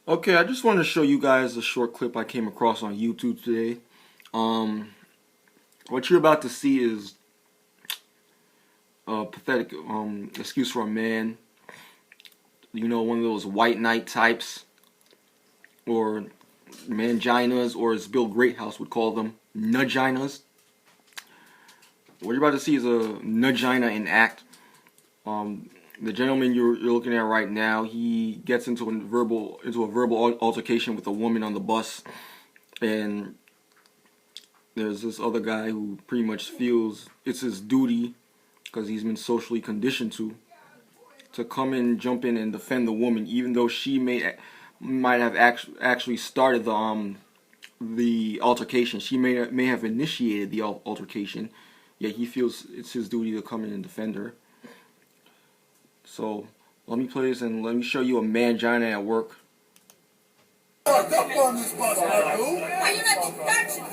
Okay, I just wanted to show you guys a short clip I came across on YouTube today. What you're about to see is a pathetic excuse for a man. You know, one of those white knight types, or manginas, or as Bill Greathouse would call them, nuginas. What you're about to see is a nugina in act. The gentleman you're looking at right now, he gets into a verbal altercation with a woman on the bus, and there's this other guy who pretty much feels it's his duty, because he's been socially conditioned to come in, jump in, and defend the woman, even though she might have actually started the altercation. She may have initiated the altercation, yet he feels it's his duty to come in and defend her. So let me play this and let me show you a mangina at work. Fuck up on this bus, my dude. Why you not touching?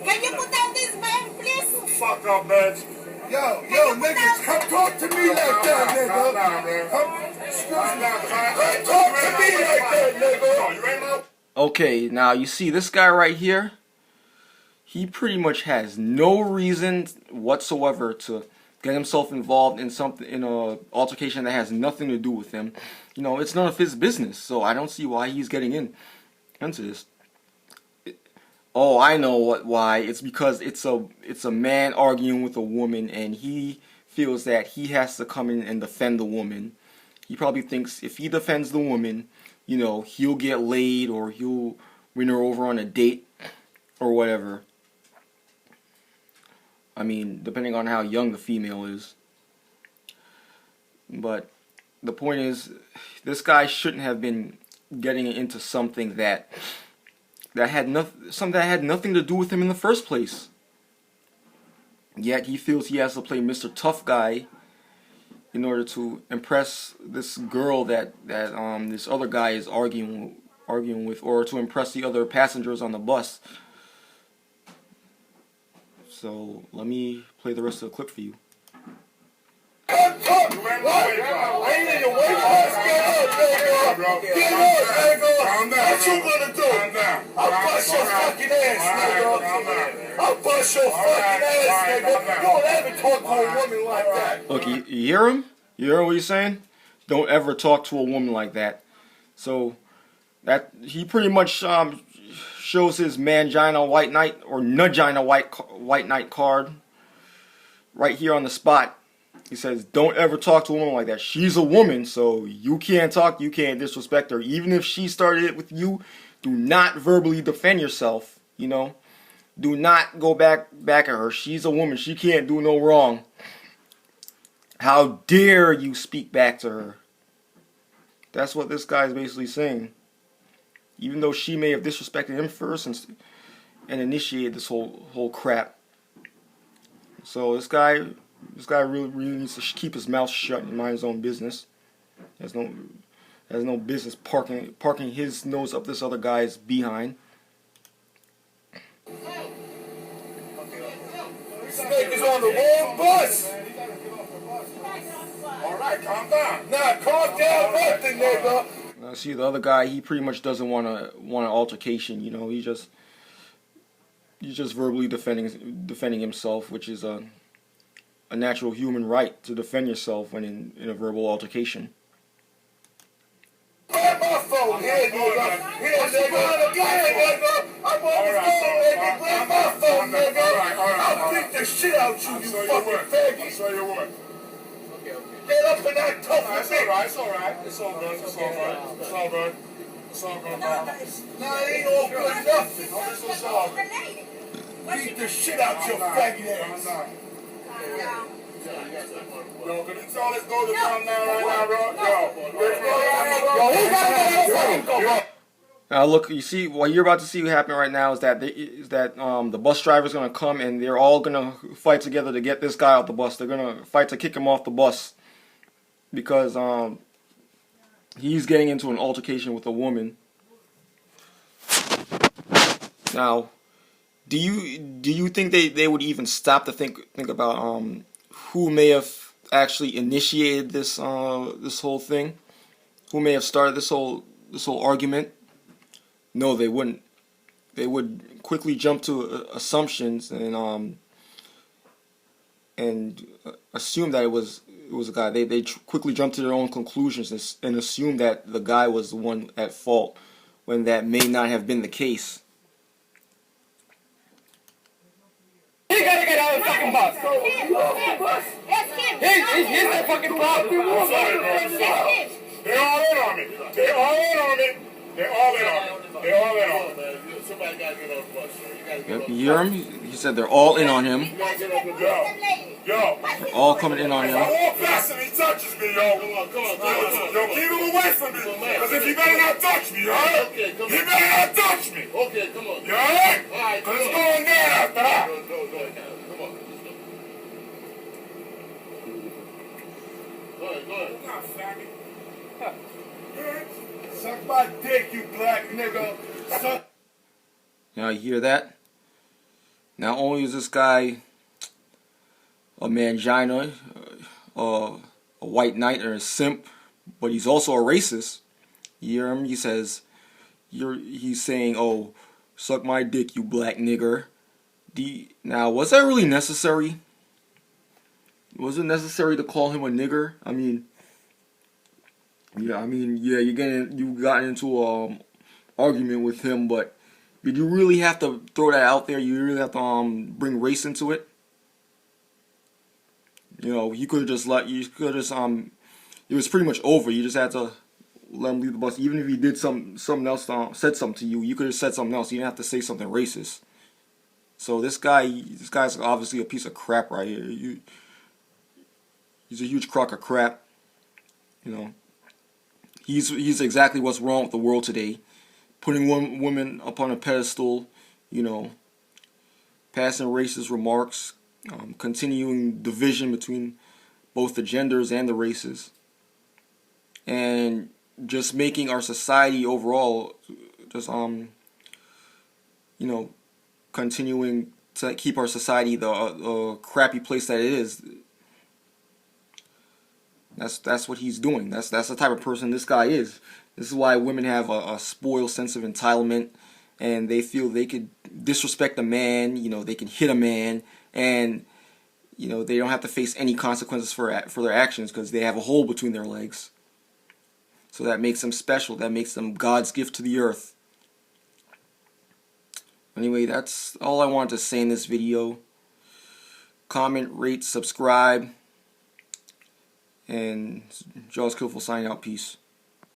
Can you put down this man, please? Fuck up, bitch. Yo, niggas, come talk to me like that, nigga. Come talk to me like that, nigga. Okay, now you see this guy right here. He pretty much has no reason whatsoever to get himself involved in a altercation that has nothing to do with him. You know, it's none of his business. So I don't see why he's getting into this. Oh, I know why. It's because it's a man arguing with a woman, and he feels that he has to come in and defend the woman. He probably thinks if he defends the woman, you know, he'll get laid, or he'll win her over on a date or whatever. I mean, depending on how young the female is. But the point is, this guy shouldn't have been getting into something that had nothing to do with him in the first place. Yet he feels he has to play Mr. Tough Guy in order to impress this girl that this other guy is arguing with, or to impress the other passengers on the bus. So let me play the rest of the clip for you. What you gonna do? I'll bust your fucking ass, nigga. I'll bust your fucking ass, nigga. Don't ever talk to a woman like that. Look, you hear him? You hear what he's saying? Don't ever talk to a woman like that. So that he pretty much shows his mangina white knight or nugina white knight card right here on the spot. He says, don't ever talk to a woman like that. She's a woman, so you can't talk, you can't disrespect her. Even if she started it with you, do not verbally defend yourself, you know. Do not go back at her. She's a woman. She can't do no wrong. How dare you speak back to her? That's what this guy is basically saying. Even though she may have disrespected him first and initiated this whole crap. So this guy really needs to keep his mouth shut and mind his own business. Has no business parking his nose up this other guy's behind. This nigga's on the wrong bus. Alright, calm down. Nah, calm down nothing, nigga. See, the other guy, he pretty much doesn't want an altercation. You know, he's just verbally defending himself, which is a natural human right to defend yourself when in a verbal altercation. Grab my phone, here, nigga. Here, nigga. I'm on the phone, nigga. Grab my phone, nigga. I'll beat the shit out you, you fucking faggot. I'll show you what. Get up and act tough with me. It's alright. It's all good. It's all good. It's all good. It's all good. Nah, it ain't all good nothing. It's all good. Beat the shit out your faggot ass. Yo, can you tell this go to calm down right now, bro? Yo. Now look, you see what you're about to see happen right now is that the bus driver's gonna come and they're all gonna fight together to get this guy off the bus. They're gonna fight to kick him off the bus because he's getting into an altercation with a woman. Now, do you think they would even stop to think about who may have actually initiated this this whole thing, who may have started this whole argument. No, they wouldn't. They would quickly jump to assumptions and assume that it was a guy. They quickly jump to their own conclusions and assume that the guy was the one at fault, when that may not have been the case. He gotta get out of the fucking bus. He's the fucking problem. I'm sorry, bro. I'm sorry. They all in on me. They all in on me. They all in on me. They all in on me. Somebody gotta get off the bus, sir. You gotta get Yep, off you the hear bus. him? He said they're all in on him. You gotta get off the bus. Yo. They're all coming in on If I him. walk past him, he touches me, yo. Come on. Yo, keep him away from me. Because if he better not touch me, alright? Okay, come on. He better not touch me. Okay, come on. You alright? Alright, Because it's going down after that. Go. Come on. Let's go. Go ahead. Suck my dick, you black nigga. Suck. Now you hear that? Not only is this guy a mangina, a white knight or a simp, but he's also a racist. You hear him? He says, he's saying, "Oh, suck my dick, you black nigger." Now, was that really necessary? Was it necessary to call him a nigger? I mean, yeah, you got into argument with him, but did you really have to throw that out there? You really have to bring race into it? You know, you could have just it was pretty much over. You just had to let him leave the bus. Even if he did something else, said something to you, you could have said something else. You didn't have to say something racist. So this guy's obviously a piece of crap right here. He's a huge crock of crap. You know, he's exactly what's wrong with the world today. Putting women up on a pedestal, you know, passing racist remarks, continuing division between both the genders and the races, and just making our society overall just you know, continuing to keep our society the crappy place that it is. That's what he's doing. That's the type of person this guy is. This is why women have a spoiled sense of entitlement, and they feel they could disrespect a man. You know, they can hit a man, and you know they don't have to face any consequences for their actions because they have a hole between their legs. So that makes them special. That makes them God's gift to the earth. Anyway, that's all I wanted to say in this video. Comment, rate, subscribe. And Jaws Killful signing out. Peace.